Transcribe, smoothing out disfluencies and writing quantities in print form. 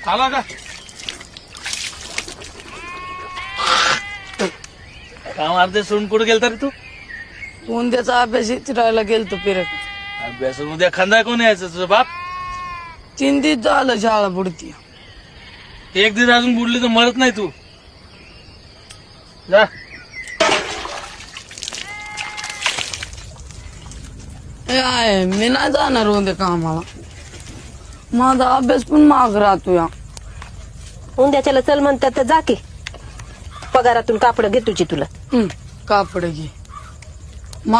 आला का काम अर्धे सोडून कुठे गेलता रे तू? उद्याचा अभ्यास चिरायला गेलतो फिरत. अभ्यास उद्या खांदा कोण यायचं तुझं बाप? 3 दिवस झालं शाळा बुडती. एक दिवस अजून बुडली तर मरत नाही तू. जा आहे मी नाही जाणार उद्या कामाला. माझा अभ्यास पण माग राहतो या. उद्याच्याला चल म्हणतात तर जा की. पगारातून कापड घे तुझी तुला. कापड घे.